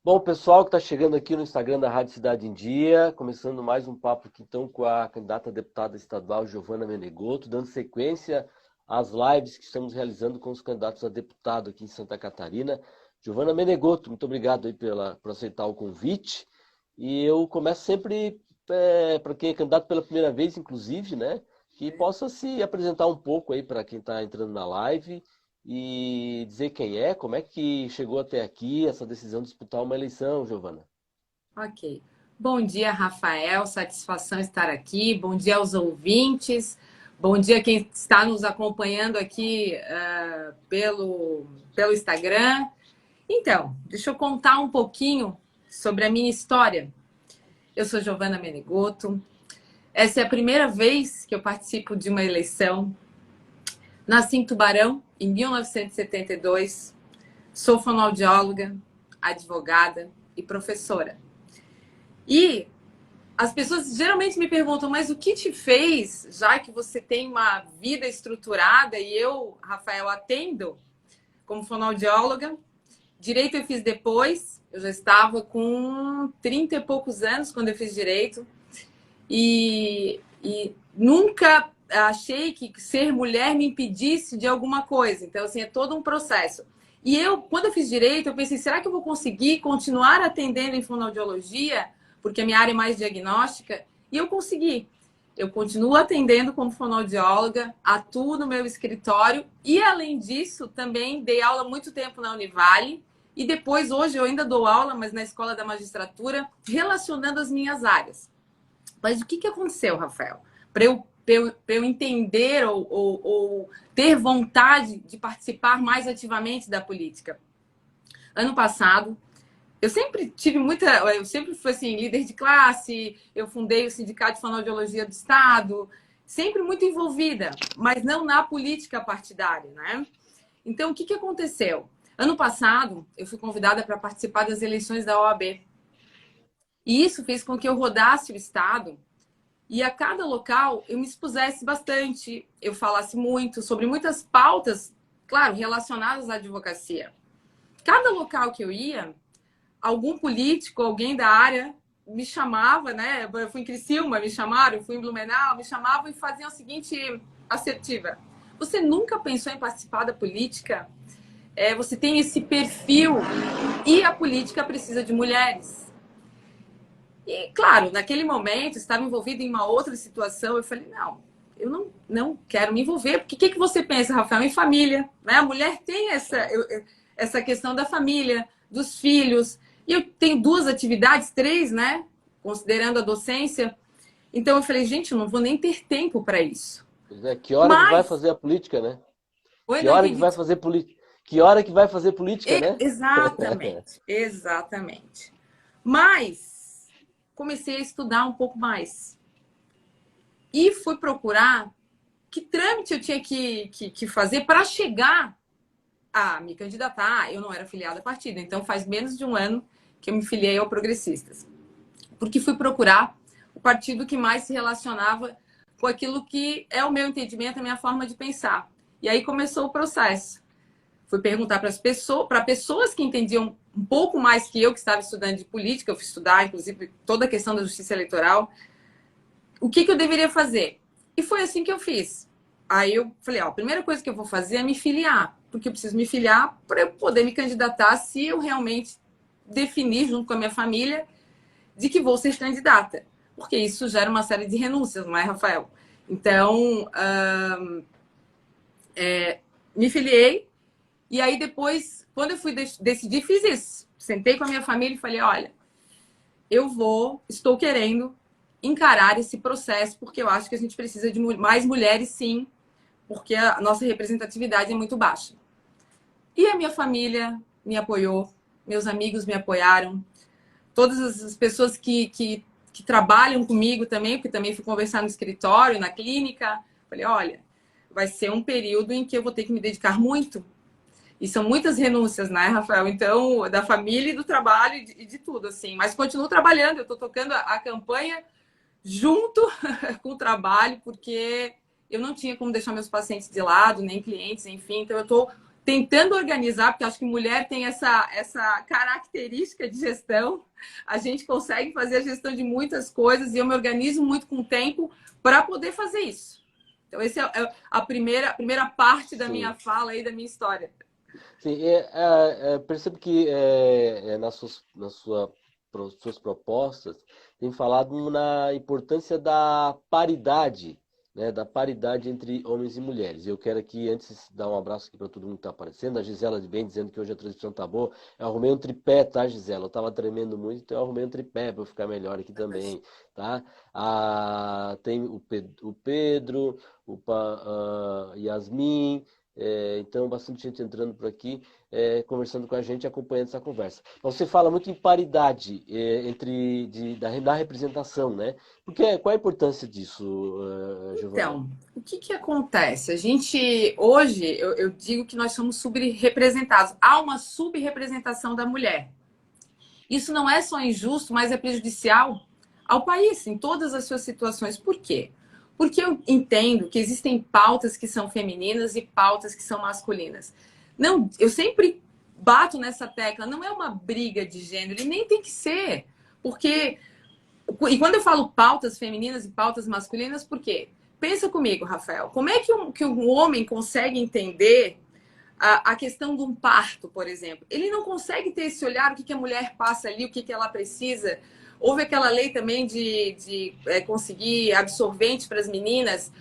Bom, pessoal que está chegando aqui no Instagram da Rádio Cidade em Dia, começando mais um papo aqui então com a candidata a deputada estadual Giovana Menegotto, dando sequência às lives que estamos realizando com os candidatos a deputado aqui em Santa Catarina. Giovana Menegotto, muito obrigado aí por aceitar o convite. E eu começo sempre, para quem é candidato pela primeira vez, inclusive, né, que possa se apresentar um pouco aí para quem está entrando na live e dizer quem é, como é que chegou até aqui essa decisão de disputar uma eleição, Giovana. Ok. Bom dia, Rafael. Satisfação estar aqui. Bom dia aos ouvintes. Bom dia quem está nos acompanhando aqui pelo Instagram. Então, deixa eu contar um pouquinho sobre a minha história. Eu sou Giovana Menegotto. Essa é a primeira vez que eu participo de uma eleição. Nasci em Tubarão, em 1972. Sou fonoaudióloga, advogada e professora. E as pessoas geralmente me perguntam, mas o que te fez, já que você tem uma vida estruturada e eu, Rafael, atendo como fonoaudióloga? Direito eu fiz depois, eu já estava com 30 e poucos anos quando eu fiz direito e nunca achei que ser mulher me impedisse de alguma coisa. Então, assim, é todo um processo. E eu, quando eu fiz direito, eu pensei, será que eu vou conseguir continuar atendendo em fonoaudiologia? Porque a minha área é mais diagnóstica. E eu consegui. Eu continuo atendendo como fonoaudióloga, atuo no meu escritório e, além disso, também dei aula há muito tempo na Univale. E depois, hoje, eu ainda dou aula, mas na Escola da Magistratura, relacionando as minhas áreas. Mas o que aconteceu, Rafael? Para eu entender ou ter vontade de participar mais ativamente da política. Ano passado, eu sempre tive eu sempre fui assim, líder de classe, eu fundei o Sindicato de Fonoaudiologia do Estado, sempre muito envolvida, mas não na política partidária, né? Então, o que aconteceu? Ano passado, eu fui convidada para participar das eleições da OAB. E isso fez com que eu rodasse o Estado e a cada local eu me expusesse bastante, eu falasse muito sobre muitas pautas, claro, relacionadas à advocacia. Cada local que eu ia, algum político, alguém da área me chamava, né? Eu fui em Criciúma, me chamaram, eu fui em Blumenau, me chamavam e faziam a seguinte assertiva: você nunca pensou em participar da política? Você tem esse perfil e a política precisa de mulheres. E, claro, naquele momento, estava envolvida em uma outra situação. Eu falei, não, eu não quero me envolver. Porque o que você pensa, Rafael? Em família, né? A mulher tem essa questão da família, dos filhos. E eu tenho duas atividades, três, né? Considerando a docência. Então, eu falei, gente, eu não vou nem ter tempo para isso. Pois é, que hora que vai Mas... fazer a política, né? Oi, Que não hora que entendi. vai fazer política? Que hora que vai fazer política, né? Exatamente, exatamente. Mas comecei a estudar um pouco mais. E fui procurar que trâmite eu tinha que fazer para chegar a me candidatar. Eu não era filiada a partido, então faz menos de um ano que eu me filiei ao Progressistas. Porque fui procurar o partido que mais se relacionava com aquilo que é o meu entendimento, a minha forma de pensar. E aí começou o processo. Fui perguntar para pessoas que entendiam um pouco mais que eu, que estava estudando de política, eu fui estudar, inclusive, toda a questão da justiça eleitoral, o que eu deveria fazer. E foi assim que eu fiz. Aí eu falei, ó, a primeira coisa que eu vou fazer é me filiar, porque eu preciso me filiar para eu poder me candidatar se eu realmente definir, junto com a minha família, de que vou ser candidata. Porque isso gera uma série de renúncias, não é, Rafael? Então, me filiei, e aí depois, quando eu fui decidir, fiz isso. Sentei com a minha família e falei, olha, estou querendo encarar esse processo, porque eu acho que a gente precisa de mais mulheres, sim, porque a nossa representatividade é muito baixa. E a minha família me apoiou, meus amigos me apoiaram, todas as pessoas que trabalham comigo também, porque também fui conversar no escritório, na clínica, falei, olha, vai ser um período em que eu vou ter que me dedicar muito. E são muitas renúncias, né, Rafael? Então, da família e do trabalho e de tudo, assim. Mas continuo trabalhando, eu estou tocando a campanha junto com o trabalho, porque eu não tinha como deixar meus pacientes de lado, nem clientes, enfim. Então, eu estou tentando organizar, porque acho que mulher tem essa característica de gestão. A gente consegue fazer a gestão de muitas coisas e eu me organizo muito com o tempo para poder fazer isso. Então, essa é a primeira parte da minha fala e da minha história. Sim, percebo que suas propostas tem falado na importância da paridade, né, da paridade entre homens e mulheres. Eu quero aqui, antes, dar um abraço aqui para todo mundo que está aparecendo. A Gisela de Bem dizendo que hoje a transmissão tá boa. Eu arrumei um tripé, tá, Gisela? Eu estava tremendo muito, então eu arrumei um tripé para ficar melhor aqui também, tá? Tem o Pedro, Yasmin, então bastante gente entrando por aqui, conversando com a gente, acompanhando essa conversa. Você fala muito em paridade da representação, né? Qual a importância disso, Giovana? Então, o que acontece? A gente, hoje, eu digo que nós somos subrepresentados. Há uma subrepresentação da mulher. Isso não é só injusto, mas é prejudicial ao país, em todas as suas situações. Por quê? Porque eu entendo que existem pautas que são femininas e pautas que são masculinas. Não, eu sempre bato nessa tecla, não é uma briga de gênero, e nem tem que ser. Porque, e quando eu falo pautas femininas e pautas masculinas, por quê? Pensa comigo, Rafael, como é que um homem consegue entender a questão de um parto, por exemplo? Ele não consegue ter esse olhar, o que a mulher passa ali, o que ela precisa. Houve aquela lei também de conseguir absorvente para as meninas.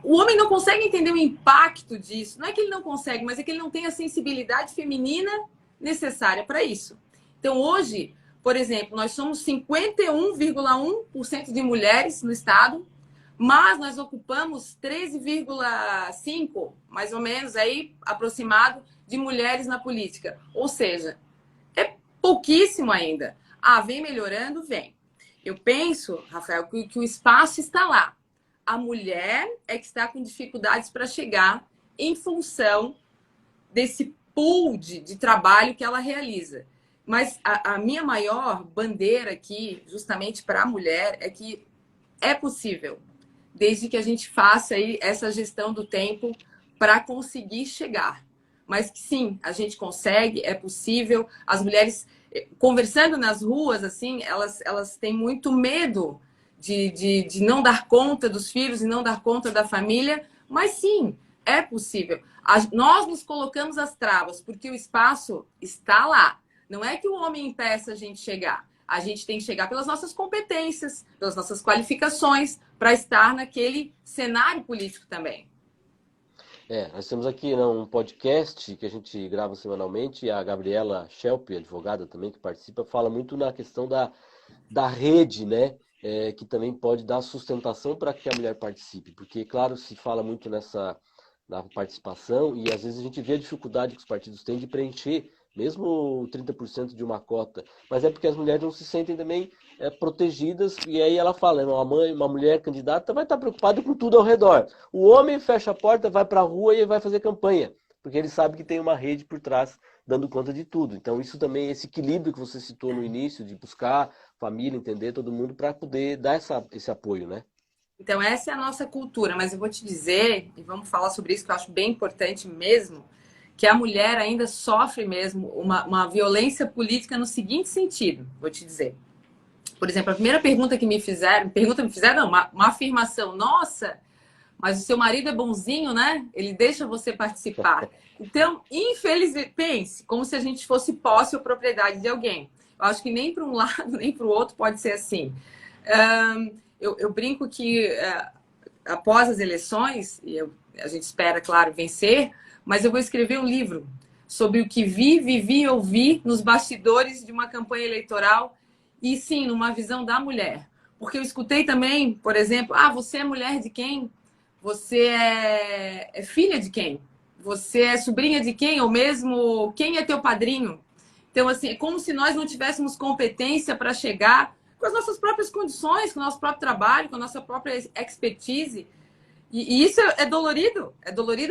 O homem não consegue entender o impacto disso. Não é que ele não consegue, mas é que ele não tem a sensibilidade feminina necessária para isso. Então, hoje, por exemplo, nós somos 51,1% de mulheres no estado, mas nós ocupamos 13,5%, mais ou menos, aí, aproximado, de mulheres na política. Ou seja, é pouquíssimo ainda. Vem melhorando? Vem. Eu penso, Rafael, que o espaço está lá. A mulher é que está com dificuldades para chegar em função desse pool de trabalho que ela realiza. Mas a minha maior bandeira aqui, justamente para a mulher, é que é possível, desde que a gente faça aí essa gestão do tempo para conseguir chegar. Mas que sim, a gente consegue, é possível. As mulheres, conversando nas ruas, assim, elas têm muito medo de não dar conta dos filhos e não dar conta da família, mas sim, é possível. Nós nos colocamos as travas, porque o espaço está lá. Não é que o homem impeça a gente chegar. A gente tem que chegar pelas nossas competências, pelas nossas qualificações, para estar naquele cenário político também. Nós temos aqui, né, um podcast que a gente grava semanalmente, e a Gabriela Schelp, advogada também que participa, fala muito na questão da rede, né? Que também pode dar sustentação para que a mulher participe. Porque, claro, se fala muito na participação, e às vezes a gente vê a dificuldade que os partidos têm de preencher mesmo 30% de uma cota, mas é porque as mulheres não se sentem também protegidas, e aí ela fala, uma mulher candidata vai estar preocupada com tudo ao redor. O homem fecha a porta, vai para a rua e vai fazer campanha, porque ele sabe que tem uma rede por trás dando conta de tudo. Então isso também, esse equilíbrio que você citou no início, de buscar família, entender todo mundo, para poder dar esse apoio, né? Então essa é a nossa cultura, mas eu vou te dizer, e vamos falar sobre isso que eu acho bem importante mesmo, que a mulher ainda sofre mesmo uma violência política no seguinte sentido, vou te dizer. Por exemplo, a primeira pergunta que me fizeram, não, uma afirmação, nossa, mas o seu marido é bonzinho, né? Ele deixa você participar. Então, infelizmente, pense, como se a gente fosse posse ou propriedade de alguém. Eu acho que nem para um lado, nem para o outro pode ser assim. Eu brinco que após as eleições, a gente espera, claro, vencer, mas eu vou escrever um livro sobre o que vivi e ouvi nos bastidores de uma campanha eleitoral e, sim, numa visão da mulher. Porque eu escutei também, por exemplo, você é mulher de quem? Você é filha de quem? Você é sobrinha de quem? Ou mesmo, quem é teu padrinho? Então, assim, é como se nós não tivéssemos competência para chegar com as nossas próprias condições, com o nosso próprio trabalho, com a nossa própria expertise. E isso é dolorido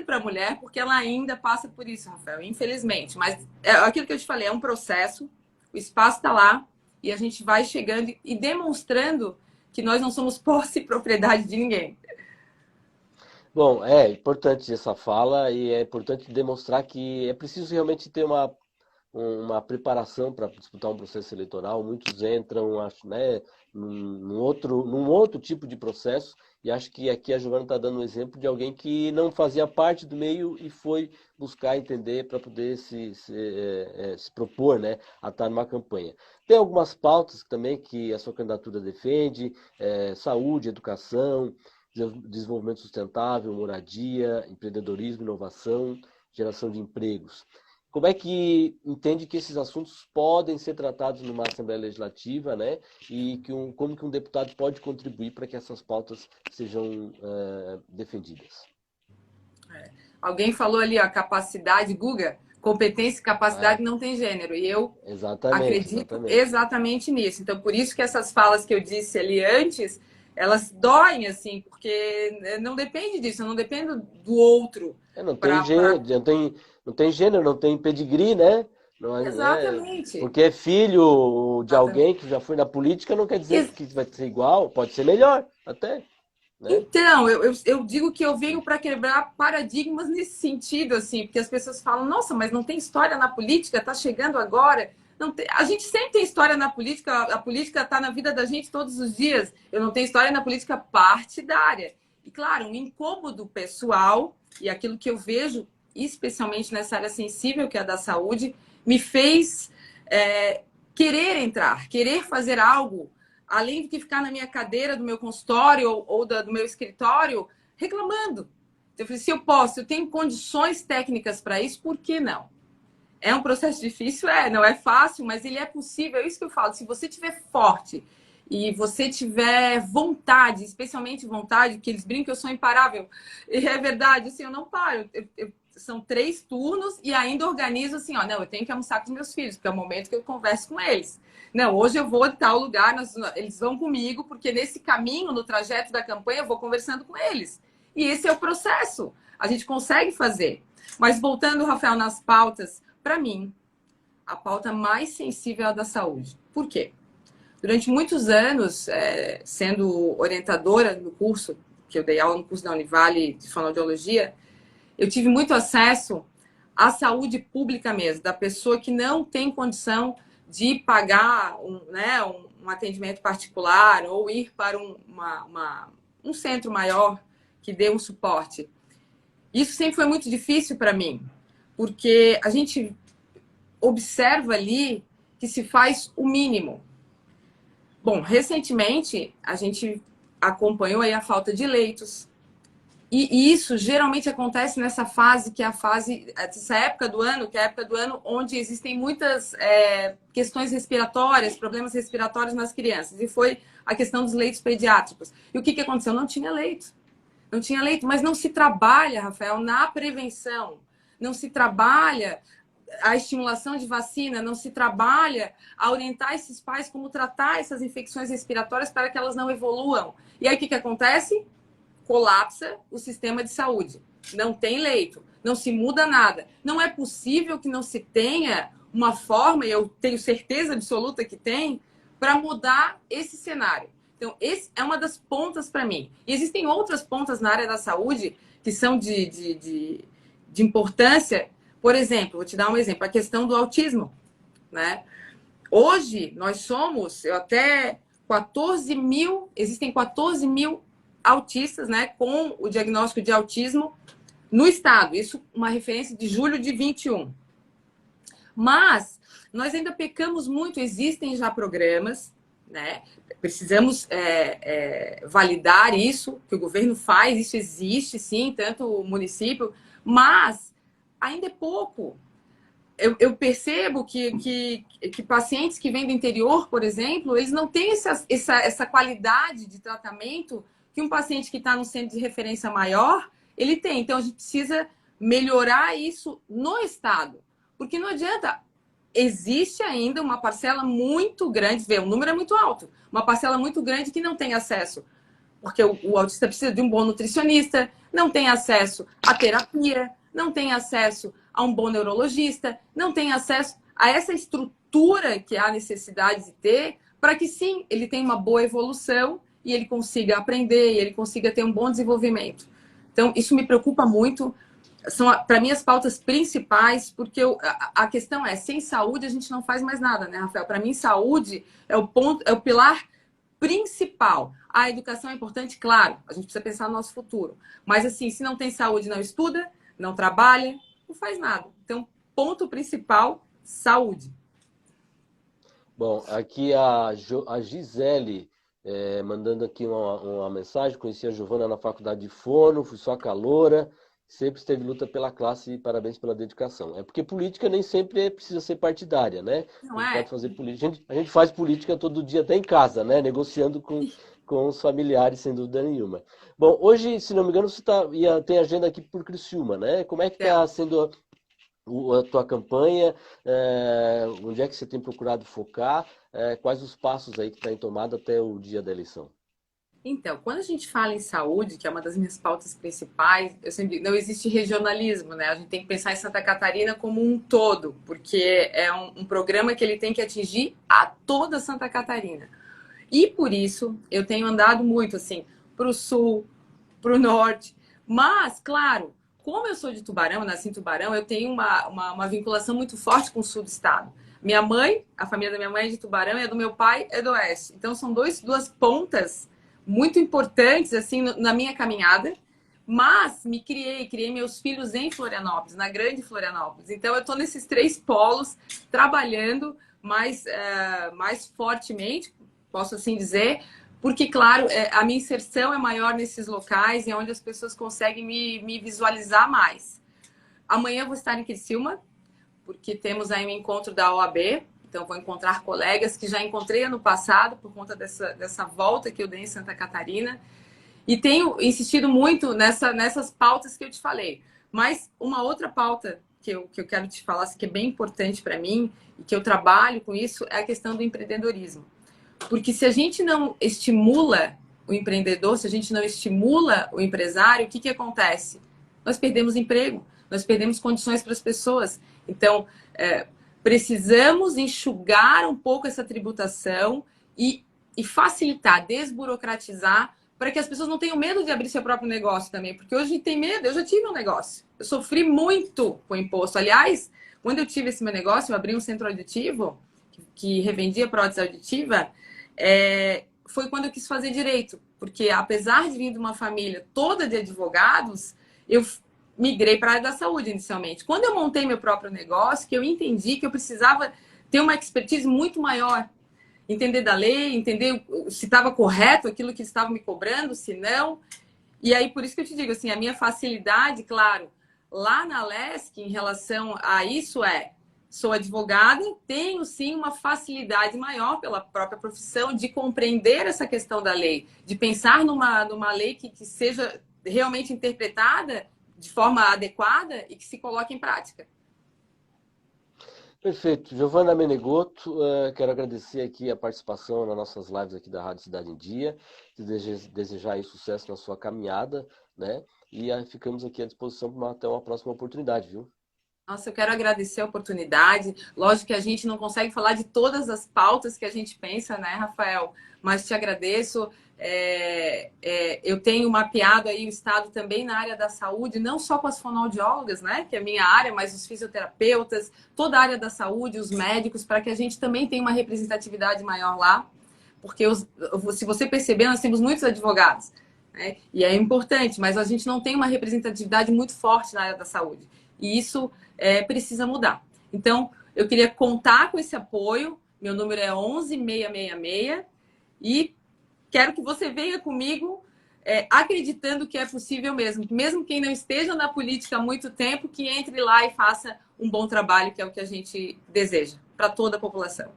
para a mulher, porque ela ainda passa por isso, Rafael, infelizmente. Mas é aquilo que eu te falei, é um processo, o espaço está lá, e a gente vai chegando e demonstrando que nós não somos posse e propriedade de ninguém. Bom, é importante essa fala e é importante demonstrar que é preciso realmente ter uma preparação para disputar um processo eleitoral. Muitos entram, acho, né, num outro tipo de processo, e acho que aqui a Giovana está dando um exemplo de alguém que não fazia parte do meio e foi buscar entender para poder se propor, né, a estar numa campanha. Tem algumas pautas também que a sua candidatura defende, saúde, educação, desenvolvimento sustentável, moradia, empreendedorismo, inovação, geração de empregos. Como é que entende que esses assuntos podem ser tratados numa Assembleia Legislativa, né? E como que um deputado pode contribuir para que essas pautas sejam defendidas? Alguém falou ali, ó, capacidade, Guga, competência e capacidade É, não tem gênero. E eu exatamente, acredito exatamente. exatamente nisso. Então, por isso que essas falas que eu disse ali antes, elas doem, assim, porque não depende disso, eu não dependo do outro Não tem para. Pra... gênero, não tem gênero, não tem pedigree, né? Não Exatamente. porque é filho de alguém Exatamente. que já foi na política, não quer dizer que vai ser igual, pode ser melhor, até, né? Então, eu digo que eu venho para quebrar paradigmas nesse sentido, assim, porque as pessoas falam, nossa, mas não tem história na política, está chegando agora. Não tem... A gente sempre tem história na política, a política está na vida da gente todos os dias. Eu não tenho história na política partidária. E, claro, um incômodo pessoal e aquilo que eu vejo, especialmente nessa área sensível, que é a da saúde, me fez querer entrar, querer fazer algo além de que ficar na minha cadeira do meu consultório ou do meu escritório reclamando. Eu falei, se eu posso, eu tenho condições técnicas para isso, por que não? É um processo difícil? Não é fácil, mas ele é possível. É isso que eu falo. Se você estiver forte e você tiver vontade, especialmente vontade, que eles brincam que eu sou imparável. E é verdade, assim, eu não paro. São 3 turnos e ainda organizo assim, ó, não, eu tenho que almoçar com os meus filhos, porque é o momento que eu converso com eles. Não, hoje eu vou em tal lugar, eles vão comigo, porque nesse caminho, no trajeto da campanha, eu vou conversando com eles. E esse é o processo. A gente consegue fazer. Mas voltando, Rafael, nas pautas, para mim, a pauta mais sensível é a da saúde. Por quê? Durante muitos anos, sendo orientadora no curso, que eu dei aula no curso da Univale de fonoaudiologia, eu tive muito acesso à saúde pública mesmo, da pessoa que não tem condição de pagar um atendimento particular ou ir para um centro maior que dê um suporte. Isso sempre foi muito difícil para mim, porque a gente observa ali que se faz o mínimo. Bom, recentemente a gente acompanhou aí a falta de leitos. E isso geralmente acontece nessa fase, que é a fase, essa época do ano, que é a época do ano onde existem muitas questões respiratórias, problemas respiratórios nas crianças. E foi a questão dos leitos pediátricos. E o que aconteceu? Não tinha leito. Não tinha leito, mas não se trabalha, Rafael, na prevenção. Não se trabalha a estimulação de vacina, não se trabalha a orientar esses pais como tratar essas infecções respiratórias para que elas não evoluam. E aí o que acontece? Colapsa o sistema de saúde. Não tem leito, não se muda nada. Não é possível que não se tenha uma forma, e eu tenho certeza absoluta que tem, para mudar esse cenário. Então, esse é uma das pontas para mim. E existem outras pontas na área da saúde que são de importância. Por exemplo, vou te dar um exemplo, a questão do autismo, né? Hoje, nós somos, existem 14 mil autistas, né, com o diagnóstico de autismo no estado. Isso uma referência de julho de 21. Mas nós ainda pecamos muito, existem já programas, né? Precisamos validar isso, que o governo faz, isso existe, sim, tanto o município, mas ainda é pouco. Eu percebo que pacientes que vêm do interior, por exemplo, eles não têm essa qualidade de tratamento que um paciente que está no centro de referência maior, ele tem. Então, a gente precisa melhorar isso no Estado. Porque não adianta. Existe ainda uma parcela muito grande, o número é muito alto, uma parcela muito grande que não tem acesso. Porque o autista precisa de um bom nutricionista, não tem acesso à terapia, não tem acesso a um bom neurologista, não tem acesso a essa estrutura que há necessidade de ter para que, sim, ele tenha uma boa evolução e ele consiga aprender e ele consiga ter um bom desenvolvimento. Então, isso me preocupa muito. São, para mim, as pautas principais, porque a questão é, sem saúde a gente não faz mais nada, né, Rafael? Para mim, saúde é o ponto, é o pilar principal. A educação é importante, claro, a gente precisa pensar no nosso futuro. Mas, assim, se não tem saúde, não estuda, não trabalha, não faz nada. Então, ponto principal, saúde. Bom, aqui a Gisele mandando aqui uma mensagem. Conheci a Giovana na faculdade de Fono, fui só caloura, sempre esteve luta pela classe e parabéns pela dedicação. É porque política nem sempre precisa ser partidária, né? A Não gente pode é? fazer política. A gente faz política todo dia, até em casa, né? Negociando com os familiares, sem dúvida nenhuma. Bom, hoje, se não me engano, você tem agenda aqui por Criciúma, né? Como é que está Temos. sendo a tua campanha, onde é que você tem procurado focar, quais os passos aí que está em tomada até o dia da eleição? Então, quando a gente fala em saúde, que é uma das minhas pautas principais, eu sempre digo, não existe regionalismo, né? A gente tem que pensar em Santa Catarina como um todo, porque é um programa que ele tem que atingir a toda Santa Catarina. E por isso eu tenho andado muito assim para o sul, para o norte. Mas, claro, como eu sou de Tubarão, nasci em Tubarão, eu tenho uma vinculação muito forte com o sul do estado. Minha mãe, a família da minha mãe é de Tubarão e a do meu pai é do oeste. Então são duas pontas muito importantes assim na minha caminhada. Mas me criei meus filhos em Florianópolis, na grande Florianópolis. Então eu estou nesses três polos trabalhando mais fortemente, posso assim dizer, porque, claro, a minha inserção é maior nesses locais e é onde as pessoas conseguem me visualizar mais. Amanhã eu vou estar em Criciúma, porque temos aí um encontro da OAB, então vou encontrar colegas que já encontrei ano passado por conta dessa volta que eu dei em Santa Catarina. E tenho insistido muito nessas pautas que eu te falei. Mas uma outra pauta que eu quero te falar, que é bem importante para mim, e que eu trabalho com isso, é a questão do empreendedorismo. Porque se a gente não estimula o empreendedor, se a gente não estimula o empresário, o que acontece? Nós perdemos emprego, nós perdemos condições para as pessoas. Então, precisamos enxugar um pouco essa tributação e facilitar, desburocratizar, para que as pessoas não tenham medo de abrir seu próprio negócio também. Porque hoje tem medo, eu já tive um negócio. Eu sofri muito com o imposto. Aliás, quando eu tive esse meu negócio, eu abri um centro auditivo que revendia prótese auditiva, foi quando eu quis fazer direito. Porque apesar de vir de uma família toda de advogados, eu migrei para a área da saúde inicialmente. Quando eu montei meu próprio negócio, que eu entendi que eu precisava ter uma expertise muito maior, entender da lei, entender se estava correto aquilo que estava me cobrando, se não. E aí, por isso que eu te digo, assim, a minha facilidade, claro, lá na LESC, em relação a isso sou advogada, tenho sim uma facilidade maior pela própria profissão de compreender essa questão da lei, de pensar numa lei que seja realmente interpretada de forma adequada e que se coloque em prática. Perfeito. Giovana Menegotto, quero agradecer aqui a participação nas nossas lives aqui da Rádio Cidade em Dia, desejar aí sucesso na sua caminhada, né? E ficamos aqui à disposição para até uma próxima oportunidade, viu? Nossa, eu quero agradecer a oportunidade. Lógico que a gente não consegue falar de todas as pautas que a gente pensa, né, Rafael? Mas te agradeço. Eu tenho mapeado aí o estado também na área da saúde, não só com as fonoaudiólogas, né, que é a minha área, mas os fisioterapeutas, toda a área da saúde, os médicos, para que a gente também tenha uma representatividade maior lá. Porque se você perceber, nós temos muitos advogados, né? E é importante, mas a gente não tem uma representatividade muito forte na área da saúde. E isso precisa mudar. Então, eu queria contar com esse apoio. Meu número é 11666 e quero que você venha comigo acreditando que é possível mesmo. Mesmo quem não esteja na política há muito tempo, que entre lá e faça um bom trabalho, que é o que a gente deseja para toda a população.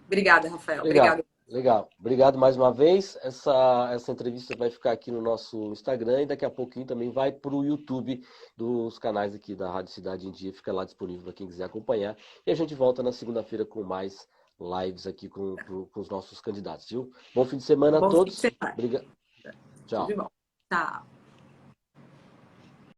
Obrigada, Rafael. Legal, Obrigada. legal. Obrigado mais uma vez. Essa entrevista vai ficar aqui no nosso Instagram e daqui a pouquinho também vai para o YouTube dos canais aqui da Rádio Cidade em Dia. Fica lá disponível para quem quiser acompanhar. E a gente volta na segunda-feira com mais lives aqui com os nossos candidatos, viu? Bom fim de semana a Bom fim de todos. semana. Obrigado. Tudo Tchau. de bom. Tchau.